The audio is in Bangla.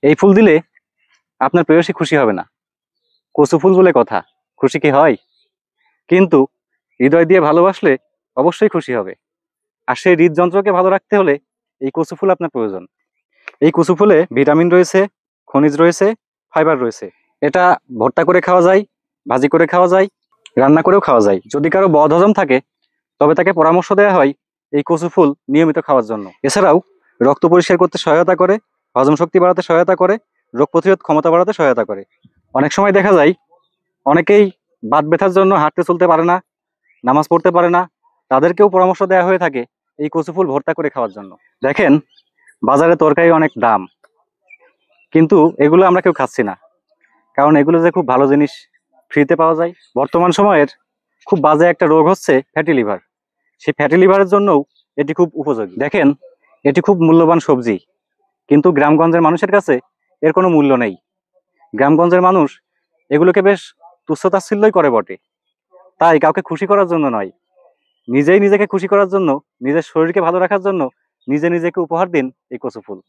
এই ফুল দিলে আপনার প্রেয়সী খুশি হবে না। কচু ফুল বলে কথা, খুশি কি হয়? কিন্তু হৃদয় দিয়ে ভালোবাসলে অবশ্যই খুশি হবে। আর সেই হৃদযন্ত্রকে ভালো রাখতে হলে এই কচু ফুল আপনার প্রয়োজন। এই কচু ফুলে ভিটামিন রয়েছে, খনিজ রয়েছে, ফাইবার রয়েছে। এটা ভর্তা করে খাওয়া যায়, ভাজি করে খাওয়া যায়, রান্না করেও খাওয়া যায়। যদি কারো বদহজম থাকে তবে তাকে পরামর্শ দেওয়া হয় এই কচু ফুল নিয়মিত খাওয়ার জন্য। এছাড়াও রক্ত পরিষ্কার করতে সহায়তা করে, হজম শক্তি বাড়াতে সহায়তা করে, রোগ প্রতিরোধ ক্ষমতা বাড়াতে সহায়তা করে। অনেক সময় দেখা যায় অনেকেই বাত ব্যথার জন্য হাঁটতে চলতে পারে না, নামাজ পড়তে পারে না, তাদেরকেও পরামর্শ দেওয়া হয়ে থাকে এই কচু ফুল ভর্তা করে খাওয়ার জন্য। দেখেন, বাজারে তরকারি অনেক দাম, কিন্তু এগুলো আমরা কেউ খাচ্ছি না, কারণ এগুলো যে খুব ভালো জিনিস ফ্রিতে পাওয়া যায়। বর্তমান সময়ের খুব বাজে একটা রোগ হচ্ছে ফ্যাটি লিভার। সেই ফ্যাটি লিভারের জন্যও এটি খুব উপযোগী। দেখেন, এটি খুব মূল্যবান সবজি, কিন্তু গ্রামগঞ্জের মানুষের কাছে এর কোনো মূল্য নেই। গ্রামগঞ্জের মানুষ এগুলোকে বেশ তুচ্ছ-তাচ্ছিল্যই করে বটে। তাই কাউকে খুশি করার জন্য নয়, নিজেই নিজেকে খুশি করার জন্য, নিজের শরীরকে ভালো রাখার জন্য নিজে নিজেকে উপহার দিন এই কচু ফুল।